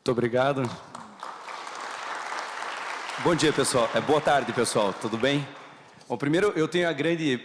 Muito obrigado. Bom dia, pessoal. Boa tarde, pessoal. Tudo bem? Bom, primeiro eu tenho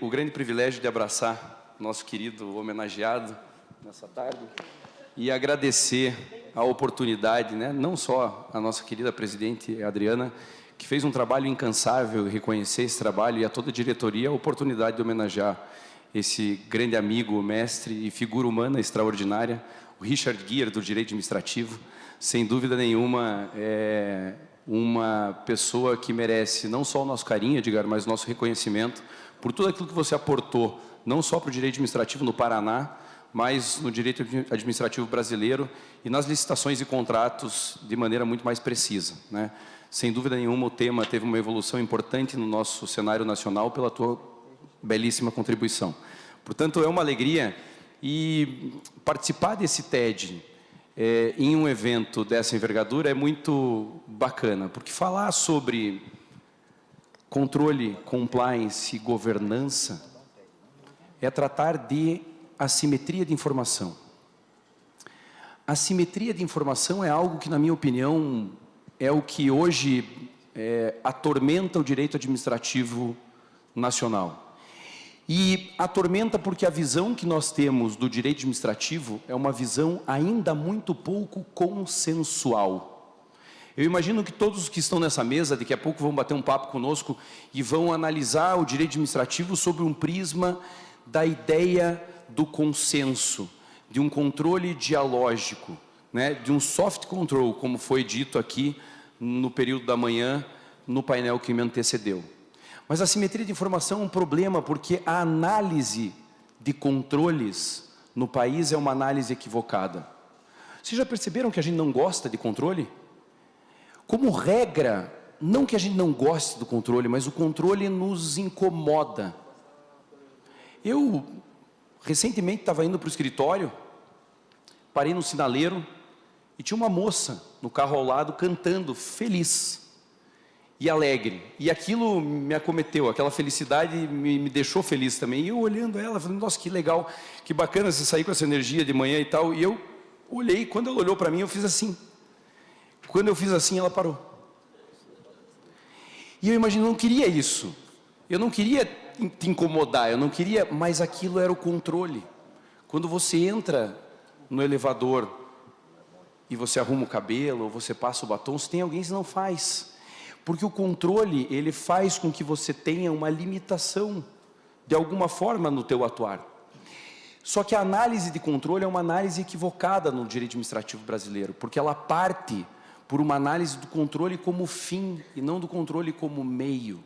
o grande privilégio de abraçar nosso querido homenageado nessa tarde e agradecer a oportunidade, né? Não só a nossa querida presidente Adriana, que fez um trabalho incansável, reconhecer esse trabalho, e a toda a diretoria a oportunidade de homenagear esse grande amigo, mestre e figura humana extraordinária, o Richard Gere, do Direito Administrativo. Sem dúvida nenhuma, é uma pessoa que merece não só o nosso carinho, Edgar, mas o nosso reconhecimento por tudo aquilo que você aportou, não só para o direito administrativo no Paraná, mas no direito administrativo brasileiro e nas licitações e contratos de maneira muito mais precisa, né? Sem dúvida nenhuma, o tema teve uma evolução importante no nosso cenário nacional pela tua belíssima contribuição. Portanto, é uma alegria e participar desse TED em um evento dessa envergadura é muito bacana, porque falar sobre controle, compliance e governança é tratar de assimetria de informação. Assimetria de informação é algo que, na minha opinião, é o que hoje atormenta o direito administrativo nacional. E atormenta porque a visão que nós temos do direito administrativo é uma visão ainda muito pouco consensual. Eu imagino que todos os que estão nessa mesa, daqui a pouco vão bater um papo conosco e vão analisar o direito administrativo sob um prisma da ideia do consenso, de um controle dialógico, né, de um soft control, como foi dito aqui no período da manhã, no painel que me antecedeu. Mas a assimetria de informação é um problema, porque a análise de controles no país é uma análise equivocada. Vocês já perceberam que a gente não gosta de controle? Como regra, não que a gente não goste do controle, mas o controle nos incomoda. Eu, recentemente, estava indo para o escritório, parei no sinaleiro e tinha uma moça no carro ao lado cantando, feliz e alegre, e aquilo me acometeu, aquela felicidade me deixou feliz também, e eu olhando ela, falando, nossa, que legal, que bacana você sair com essa energia de manhã e tal, e eu olhei, quando ela olhou para mim, eu fiz assim, quando eu fiz assim, ela parou, e eu imagino, eu não queria isso, eu não queria te incomodar, eu não queria, mas aquilo era o controle. Quando você entra no elevador, e você arruma o cabelo, ou você passa o batom, se tem alguém que não faz, porque o controle, ele faz com que você tenha uma limitação, de alguma forma, no teu atuar. Só que a análise de controle é uma análise equivocada no direito administrativo brasileiro, porque ela parte por uma análise do controle como fim, e não do controle como meio.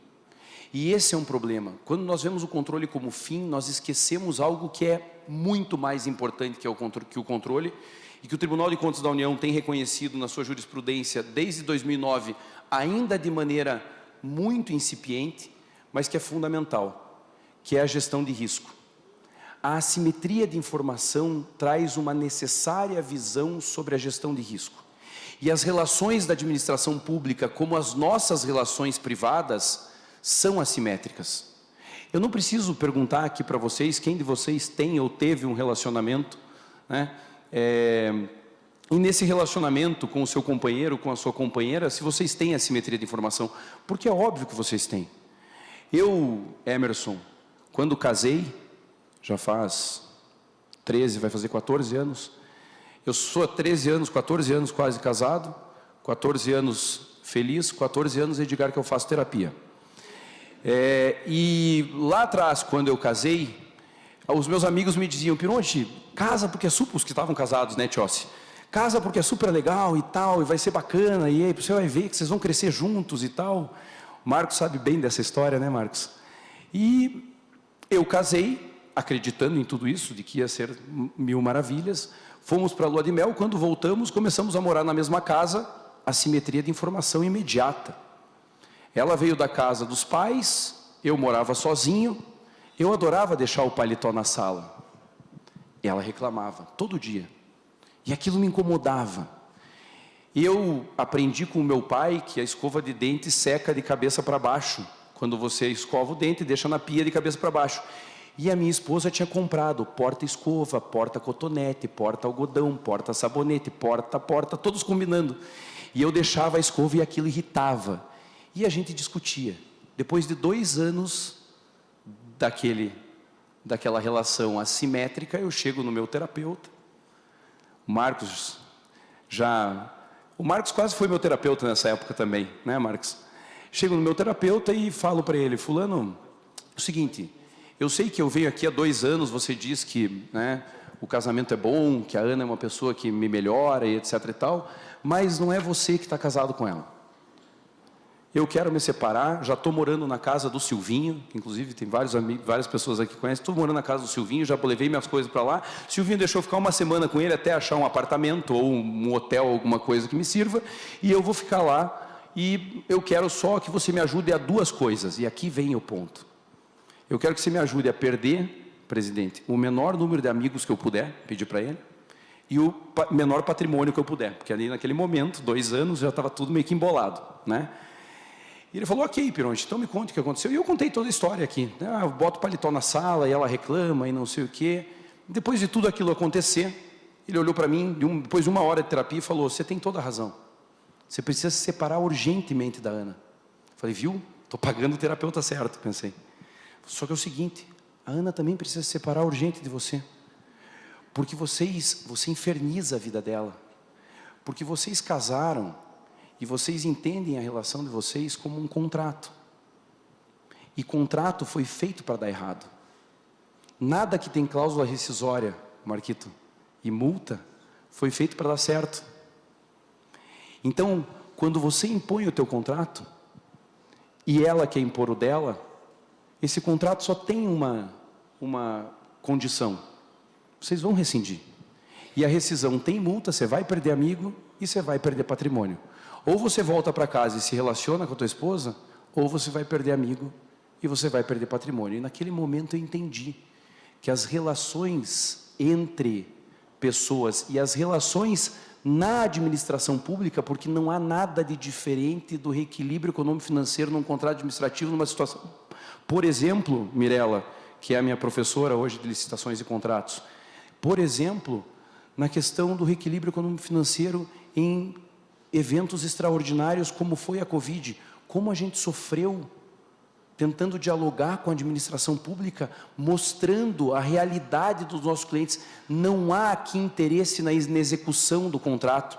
E esse é um problema. Quando nós vemos o controle como fim, nós esquecemos algo que é muito mais importante que o controle, e que o Tribunal de Contas da União tem reconhecido na sua jurisprudência desde 2009, ainda de maneira muito incipiente, mas que é fundamental, que é a gestão de risco. A assimetria de informação traz uma necessária visão sobre a gestão de risco. E as relações da administração pública, como as nossas relações privadas, são assimétricas. Eu não preciso perguntar aqui para vocês, quem de vocês tem ou teve um relacionamento, né? E nesse relacionamento com o seu companheiro, com a sua companheira, se vocês têm assimetria de informação, porque é óbvio que vocês têm. Eu, Emerson, quando casei, já faz 13, vai fazer 14 anos, eu sou há 13 anos, 14 anos quase casado, 14 anos feliz, 14 anos, Edgar, que eu faço terapia. E lá atrás, quando eu casei, os meus amigos me diziam, Pironte, casa porque é super, os que estavam casados, né, Tiossi? Casa porque é super legal e tal, e vai ser bacana, e aí você vai ver que vocês vão crescer juntos e tal. O Marcos sabe bem dessa história, né, Marcos? E eu casei, acreditando em tudo isso, de que ia ser mil maravilhas, fomos para a lua de mel, quando voltamos, começamos a morar na mesma casa, assimetria de informação imediata. Ela veio da casa dos pais, eu morava sozinho, eu adorava deixar o paletó na sala. E ela reclamava, todo dia. E aquilo me incomodava. Eu aprendi com o meu pai que a escova de dente seca de cabeça para baixo. Quando você escova o dente, deixa na pia de cabeça para baixo. E a minha esposa tinha comprado porta-escova, porta-cotonete, porta-algodão, porta-sabonete, porta, todos combinando. E eu deixava a escova e aquilo irritava. E a gente discutia. Depois de 2 anos daquela relação assimétrica, eu chego no meu terapeuta. O Marcos quase foi meu terapeuta nessa época também, né, Marcos? Chego no meu terapeuta e falo para ele: fulano, o seguinte, eu sei que eu venho aqui há 2 anos, você diz que, né, o casamento é bom, que a Ana é uma pessoa que me melhora e etc e tal, mas não é você que está casado com ela. Eu quero me separar, já estou morando na casa do Silvinho, que inclusive tem vários amigos, várias pessoas aqui que conhecem, estou morando na casa do Silvinho, já levei minhas coisas para lá, o Silvinho deixou eu ficar 1 semana com ele até achar um apartamento ou um hotel, alguma coisa que me sirva, e eu vou ficar lá, e eu quero só que você me ajude a 2 coisas, e aqui vem o ponto. Eu quero que você me ajude a perder, presidente, o menor número de amigos que eu puder, pedir para ele, e o menor patrimônio que eu puder, porque ali naquele momento, 2 anos, já estava tudo meio que embolado, né? E ele falou: ok, Pironte, então me conte o que aconteceu. E eu contei toda a história aqui. Eu boto o paletó na sala e ela reclama e não sei o quê. Depois de tudo aquilo acontecer, ele olhou para mim, depois de 1 hora de terapia, e falou: você tem toda a razão. Você precisa se separar urgentemente da Ana. Falei: viu? Estou pagando o terapeuta certo, pensei. Só que é o seguinte, a Ana também precisa se separar urgente de você. Porque você inferniza a vida dela. Porque vocês casaram e vocês entendem a relação de vocês como um contrato. E contrato foi feito para dar errado. Nada que tem cláusula rescisória, Marquito, e multa, foi feito para dar certo. Então, quando você impõe o teu contrato, e ela quer impor o dela, esse contrato só tem uma condição: vocês vão rescindir. E a rescisão tem multa, você vai perder amigo e você vai perder patrimônio. Ou você volta para casa e se relaciona com a tua esposa, ou você vai perder amigo e você vai perder patrimônio. E naquele momento eu entendi que as relações entre pessoas e as relações na administração pública, porque não há nada de diferente do reequilíbrio econômico-financeiro num contrato administrativo, numa situação... Por exemplo, Mirela, que é a minha professora hoje de licitações e contratos, por exemplo, na questão do reequilíbrio econômico-financeiro em eventos extraordinários como foi a Covid, como a gente sofreu tentando dialogar com a administração pública, mostrando a realidade dos nossos clientes. Não há aqui interesse na execução do contrato,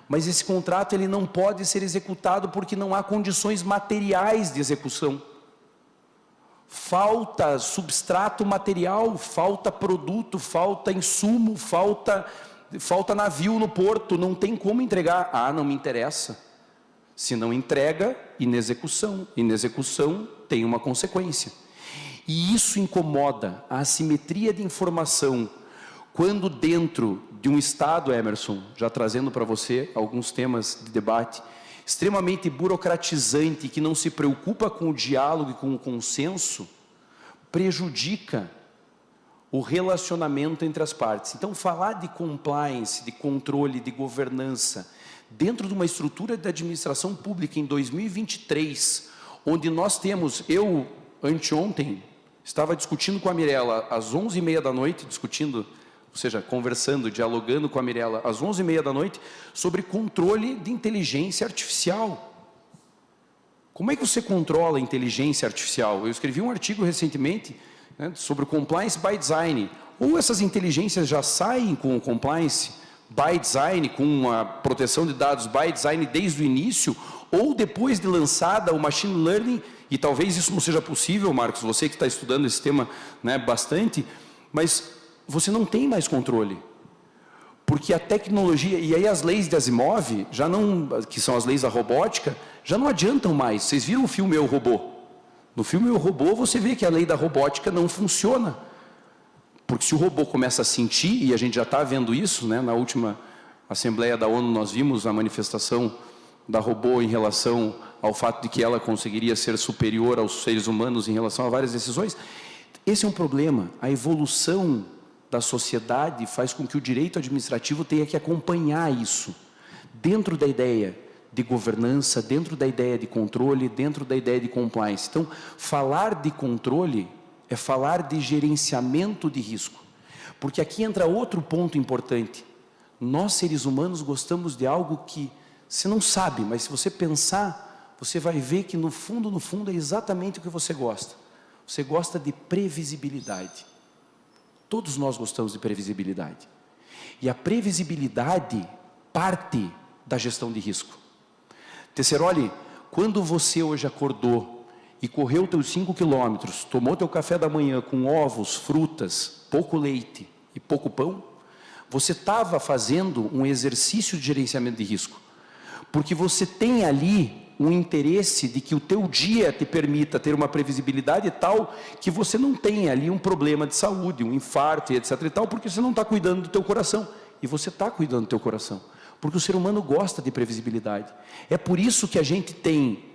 mas esse contrato ele não pode ser executado porque não há condições materiais de execução. Falta substrato material, falta produto, falta insumo, falta navio no porto, não tem como entregar. Ah, não me interessa. Se não entrega, inexecução. Inexecução tem uma consequência. E isso incomoda a assimetria de informação. Quando dentro de um Estado, Emerson, já trazendo para você alguns temas de debate, extremamente burocratizante, que não se preocupa com o diálogo e com o consenso, prejudica o relacionamento entre as partes. Então, falar de compliance, de controle, de governança, dentro de uma estrutura de administração pública em 2023, onde nós temos, eu, anteontem, estava discutindo com a Mirela às 11h30 da noite, ou seja, conversando, dialogando com a Mirela às 11h30 da noite, sobre controle de inteligência artificial. Como é que você controla a inteligência artificial? Eu escrevi um artigo recentemente, né, sobre o compliance by design. Ou essas inteligências já saem com o compliance by design, com a proteção de dados by design desde o início, ou depois de lançada o machine learning, e talvez isso não seja possível, Marcos, você que está estudando esse tema, né, bastante, mas você não tem mais controle. Porque a tecnologia, e aí as leis de Asimov, já não, que são as leis da robótica, já não adiantam mais. Vocês viram o filme Eu, Robô? No filme Eu, Robô, você vê que a lei da robótica não funciona. Porque se o robô começa a sentir, e a gente já está vendo isso, né? Na última Assembleia da ONU nós vimos a manifestação da robô em relação ao fato de que ela conseguiria ser superior aos seres humanos em relação a várias decisões. Esse é um problema. A evolução da sociedade faz com que o direito administrativo tenha que acompanhar isso, dentro da ideia de governança, dentro da ideia de controle, dentro da ideia de compliance. Então, falar de controle é falar de gerenciamento de risco. Porque aqui entra outro ponto importante. Nós, seres humanos, gostamos de algo que você não sabe, mas se você pensar, você vai ver que no fundo, é exatamente o que você gosta. Você gosta de previsibilidade. Todos nós gostamos de previsibilidade. E a previsibilidade parte da gestão de risco. Tesseroli, quando você hoje acordou e correu teus 5 quilômetros, tomou teu café da manhã com ovos, frutas, pouco leite e pouco pão, você estava fazendo um exercício de gerenciamento de risco. Porque você tem ali um interesse de que o teu dia te permita ter uma previsibilidade tal que você não tenha ali um problema de saúde, um infarto e etc e tal, porque você não está cuidando do teu coração. E você está cuidando do teu coração. Porque o ser humano gosta de previsibilidade. É por isso que a gente tem,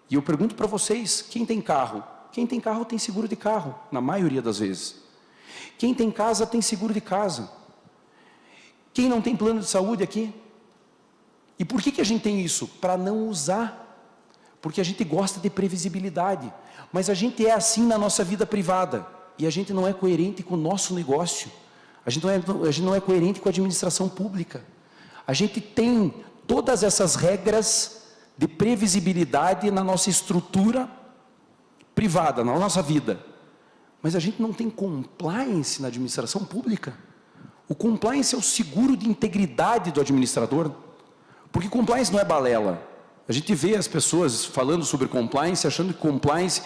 e eu pergunto para vocês, quem tem carro? Quem tem carro tem seguro de carro, na maioria das vezes. Quem tem casa tem seguro de casa. Quem não tem plano de saúde aqui? E por que a gente tem isso? Para não usar. Porque a gente gosta de previsibilidade. Mas a gente é assim na nossa vida privada. E a gente não é coerente com o nosso negócio. A gente não é coerente com a administração pública. A gente tem todas essas regras de previsibilidade na nossa estrutura privada, na nossa vida. Mas a gente não tem compliance na administração pública. O compliance é o seguro de integridade do administrador. Porque compliance não é balela. A gente vê as pessoas falando sobre compliance, achando que compliance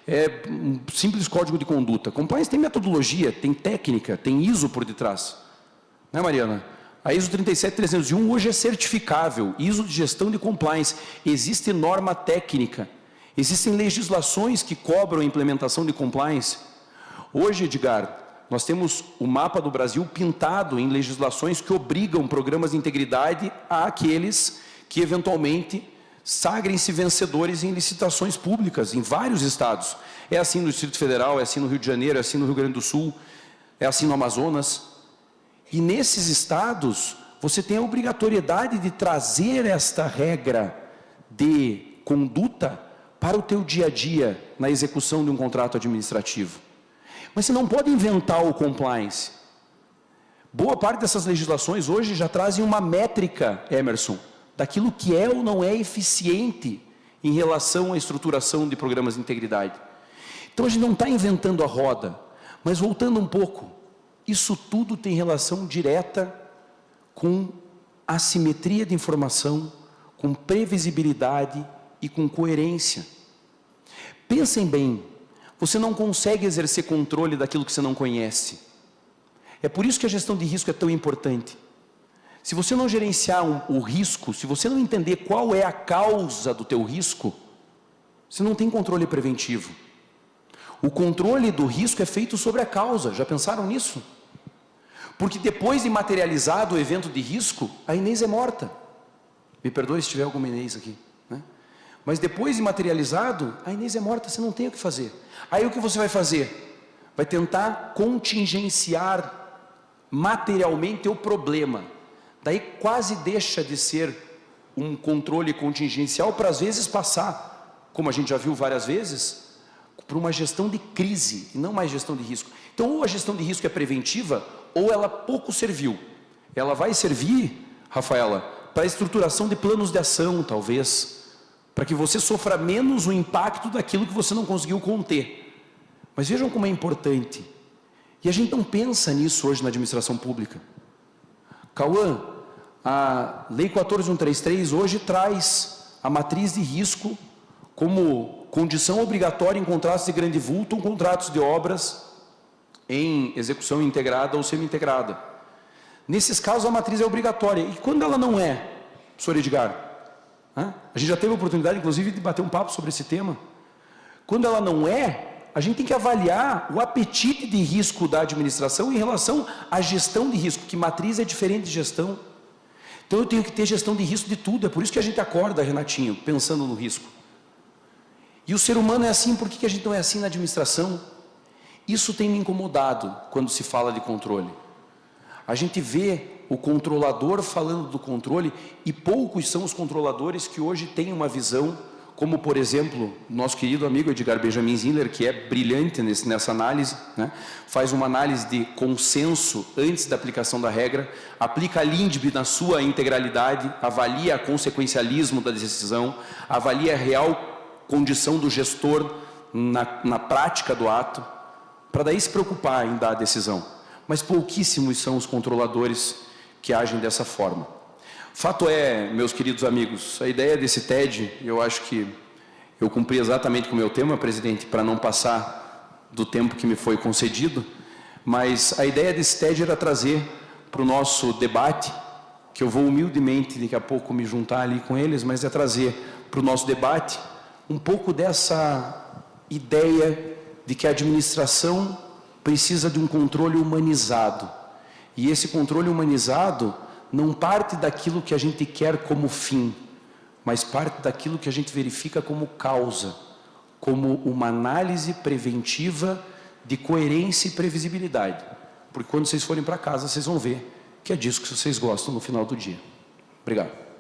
é um simples código de conduta. Compliance tem metodologia, tem técnica, tem ISO por detrás. Né, Mariana? A ISO 37301 hoje é certificável, ISO de gestão de compliance. Existe norma técnica, existem legislações que cobram a implementação de compliance. Hoje, Edgar, nós temos o mapa do Brasil pintado em legislações que obrigam programas de integridade àqueles que eventualmente sagrem-se vencedores em licitações públicas, em vários estados. É assim no Distrito Federal, é assim no Rio de Janeiro, é assim no Rio Grande do Sul, é assim no Amazonas. E nesses estados, você tem a obrigatoriedade de trazer esta regra de conduta para o teu dia a dia na execução de um contrato administrativo. Mas você não pode inventar o compliance. Boa parte dessas legislações hoje já trazem uma métrica, Emerson, daquilo que é ou não é eficiente em relação à estruturação de programas de integridade. Então a gente não está inventando a roda, mas voltando um pouco, isso tudo tem relação direta com assimetria de informação, com previsibilidade e com coerência. Pensem bem, você não consegue exercer controle daquilo que você não conhece. É por isso que a gestão de risco é tão importante. Se você não gerenciar o risco, se você não entender qual é a causa do teu risco, você não tem controle preventivo. O controle do risco é feito sobre a causa, já pensaram nisso? Porque depois de materializado o evento de risco, a Inês é morta. Me perdoe se tiver alguma Inês aqui, né? Mas depois de materializado, a Inês é morta, você não tem o que fazer. Aí o que você vai fazer? Vai tentar contingenciar materialmente o problema. Daí quase deixa de ser um controle contingencial para às vezes passar, como a gente já viu várias vezes, por uma gestão de crise e não mais gestão de risco. Então ou a gestão de risco é preventiva ou ela pouco serviu. Ela vai servir, Rafaela, para a estruturação de planos de ação, talvez, para que você sofra menos o impacto daquilo que você não conseguiu conter. Mas vejam como é importante. E a gente não pensa nisso hoje na administração pública. Cauã, a Lei 14.133 hoje traz a matriz de risco como condição obrigatória em contratos de grande vulto ou contratos de obras em execução integrada ou semi-integrada. Nesses casos a matriz é obrigatória. E quando ela não é, professor Edgar? A gente já teve a oportunidade, inclusive, de bater um papo sobre esse tema. Quando ela não é, a gente tem que avaliar o apetite de risco da administração em relação à gestão de risco, que matriz é diferente de gestão. Então eu tenho que ter gestão de risco de tudo, é por isso que a gente acorda, Renatinho, pensando no risco. E o ser humano é assim, por que a gente não é assim na administração? Isso tem me incomodado quando se fala de controle. A gente vê o controlador falando do controle e poucos são os controladores que hoje têm uma visão como, por exemplo, nosso querido amigo Edgar Benjamin Ziller, que é brilhante nessa análise, né? Faz uma análise de consenso antes da aplicação da regra, aplica a LINDB na sua integralidade, avalia a consequencialismo da decisão, avalia a real condição do gestor na prática do ato, para daí se preocupar em dar a decisão. Mas pouquíssimos são os controladores que agem dessa forma. Fato é, meus queridos amigos, a ideia desse TED, eu acho que eu cumpri exatamente com o meu tema, presidente, para não passar do tempo que me foi concedido, mas a ideia desse TED era trazer para o nosso debate, que eu vou humildemente daqui a pouco me juntar ali com eles, mas é trazer para o nosso debate um pouco dessa ideia de que a administração precisa de um controle humanizado. E esse controle humanizado não parte daquilo que a gente quer como fim, mas parte daquilo que a gente verifica como causa, como uma análise preventiva de coerência e previsibilidade. Porque quando vocês forem para casa, vocês vão ver que é disso que vocês gostam no final do dia. Obrigado.